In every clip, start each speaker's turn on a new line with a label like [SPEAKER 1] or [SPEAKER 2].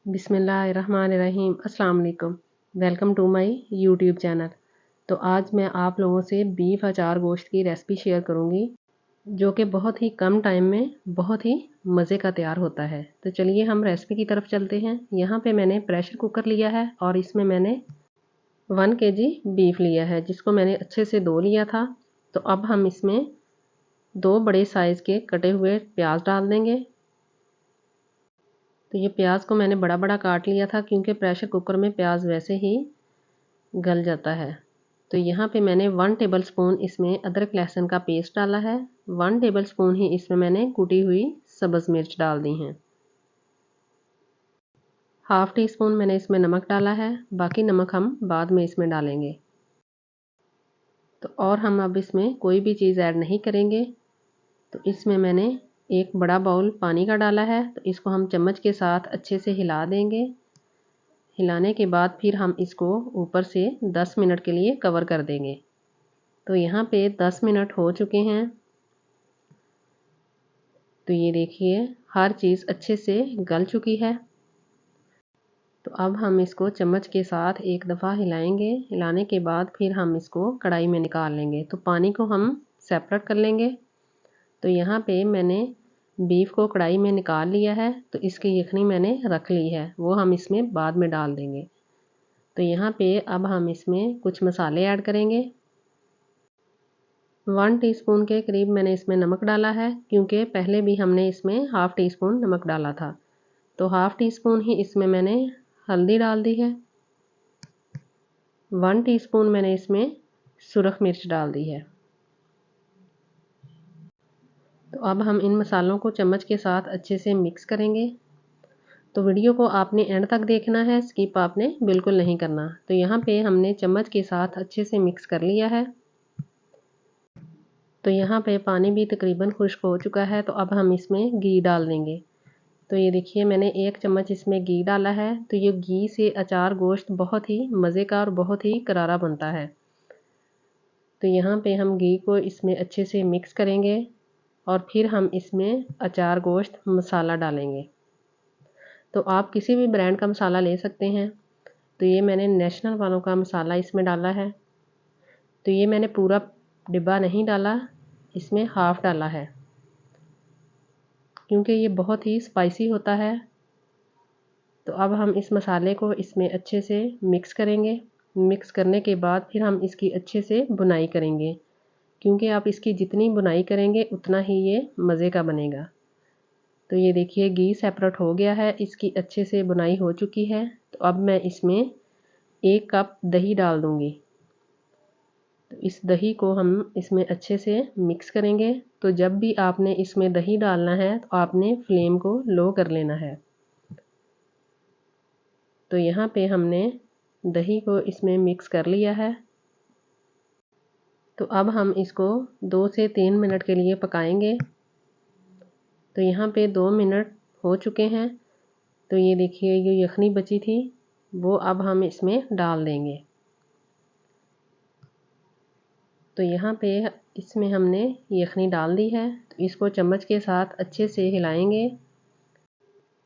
[SPEAKER 1] बिस्मिल्लाहिर्रहमानिर्रहीम। अस्सलाम वालेकुम। Welcome to my YouTube channel. तो आज मैं आप लोगों से बीफ अचार गोश्त की रेसिपी शेयर करूंगी जो कि बहुत ही कम टाइम में बहुत ही मज़े का तैयार होता है। तो चलिए हम रेसिपी की तरफ चलते हैं। यहाँ पे मैंने प्रेशर कुकर लिया है और इसमें मैंने 1 kg बीफ लिया है जिसको मैंने अच्छे से धो लिया था। तो अब हम इसमें 2 बड़े साइज़ के कटे हुए प्याज डाल देंगे। तो ये प्याज को मैंने बड़ा बड़ा काट लिया था क्योंकि प्रेशर कुकर में प्याज वैसे ही गल जाता है। तो यहाँ पे मैंने 1 टेबलस्पून इसमें अदरक लहसुन का पेस्ट डाला है। 1 टेबलस्पून ही इसमें मैंने कुटी हुई सब्ज़ मिर्च डाल दी हैं। हाफ़ टी स्पून मैंने इसमें नमक डाला है, बाकी नमक हम बाद में इसमें डालेंगे। तो और हम अब इसमें कोई भी चीज़ ऐड नहीं करेंगे। तो इसमें मैंने एक बड़ा बाउल पानी का डाला है। तो इसको हम चम्मच के साथ अच्छे से हिला देंगे। हिलाने के बाद फिर हम इसको ऊपर से 10 मिनट के लिए कवर कर देंगे। तो यहाँ पे 10 मिनट हो चुके हैं। तो ये देखिए हर चीज़ अच्छे से गल चुकी है। तो अब हम इसको चम्मच के साथ एक दफ़ा हिलाएंगे। हिलाने के बाद फिर हम इसको कढ़ाई में निकाल लेंगे। तो पानी को हम सेपरेट कर लेंगे। तो यहाँ पे मैंने बीफ को कढ़ाई में निकाल लिया है। तो इसकी यखनी मैंने रख ली है, वो हम इसमें बाद में डाल देंगे। तो यहाँ पे अब हम इसमें कुछ मसाले ऐड करेंगे। 1 टीस्पून के करीब मैंने इसमें नमक डाला है क्योंकि पहले भी हमने इसमें हाफ़ टी स्पून नमक डाला था। तो हाफ़ टी स्पून ही इसमें मैंने हल्दी डाल दी है। 1 टीस्पून मैंने इसमें सुरख मिर्च डाल दी है। तो अब हम इन मसालों को चम्मच के साथ अच्छे से मिक्स करेंगे। तो वीडियो को आपने एंड तक देखना है, स्किप आपने बिल्कुल नहीं करना। तो यहाँ पे हमने चम्मच के साथ अच्छे से मिक्स कर लिया है। तो यहाँ पे पानी भी तकरीबन खुश्क हो चुका है। तो अब हम इसमें घी डाल देंगे। तो ये देखिए मैंने 1 चम्मच इसमें घी डाला है। तो ये घी से अचार गोश्त बहुत ही मज़े का और बहुत ही करारा बनता है। तो यहाँ पे हम घी को इसमें अच्छे से मिक्स करेंगे और फिर हम इसमें अचार गोश्त मसाला डालेंगे। तो आप किसी भी ब्रांड का मसाला ले सकते हैं। तो ये मैंने नेशनल वालों का मसाला इसमें डाला है। तो ये मैंने पूरा डिब्बा नहीं डाला, इसमें हाफ़ डाला है क्योंकि ये बहुत ही स्पाइसी होता है। तो अब हम इस मसाले को इसमें अच्छे से मिक्स करेंगे। मिक्स करने के बाद फिर हम इसकी अच्छे से बुनाई करेंगे क्योंकि आप इसकी जितनी बुनाई करेंगे उतना ही ये मज़े का बनेगा। तो ये देखिए घी सेपरेट हो गया है, इसकी अच्छे से बुनाई हो चुकी है। तो अब मैं इसमें 1 कप दही डाल दूँगी। तो इस दही को हम इसमें अच्छे से मिक्स करेंगे। तो जब भी आपने इसमें दही डालना है तो आपने फ्लेम को लो कर लेना है। तो यहाँ पे हमने दही को इसमें मिक्स कर लिया है। तो अब हम इसको 2 से 3 मिनट के लिए पकाएंगे। तो यहाँ पे 2 मिनट हो चुके हैं। तो ये देखिए ये यखनी बची थी वो अब हम इसमें डाल देंगे। तो यहाँ पे इसमें हमने यखनी डाल दी है। तो इसको चम्मच के साथ अच्छे से हिलाएंगे।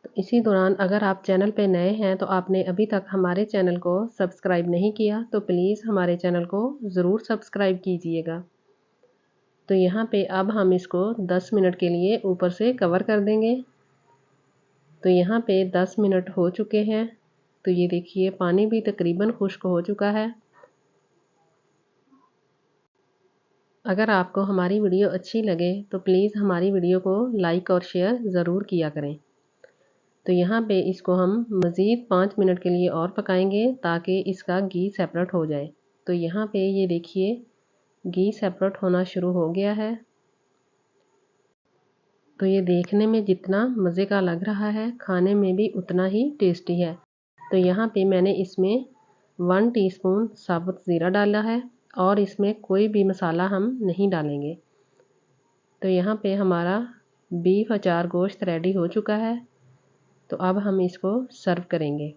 [SPEAKER 1] तो इसी दौरान अगर आप चैनल पे नए हैं तो आपने अभी तक हमारे चैनल को सब्सक्राइब नहीं किया तो प्लीज़ हमारे चैनल को ज़रूर सब्सक्राइब कीजिएगा। तो यहाँ पे अब हम इसको 10 मिनट के लिए ऊपर से कवर कर देंगे। तो यहाँ पे 10 मिनट हो चुके हैं। तो ये देखिए पानी भी तकरीबन खुश्क हो चुका है। अगर आपको हमारी वीडियो अच्छी लगे तो प्लीज़ हमारी वीडियो को लाइक और शेयर ज़रूर किया करें। तो यहाँ पे इसको हम मज़ीद 5 मिनट के लिए और पकाएंगे ताकि इसका घी सेपरेट हो जाए। तो यहाँ पे ये देखिए घी सेपरेट होना शुरू हो गया है। तो ये देखने में जितना मज़े का लग रहा है खाने में भी उतना ही टेस्टी है। तो यहाँ पे मैंने इसमें 1 टीस्पून साबुत ज़ीरा डाला है और इसमें कोई भी मसाला हम नहीं डालेंगे। तो यहाँ पे हमारा बीफ अचार गोश्त रेडी हो चुका है। तो अब हम इसको सर्व करेंगे।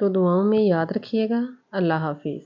[SPEAKER 1] तो दुआओं में याद रखिएगा। अल्लाह हाफिज़।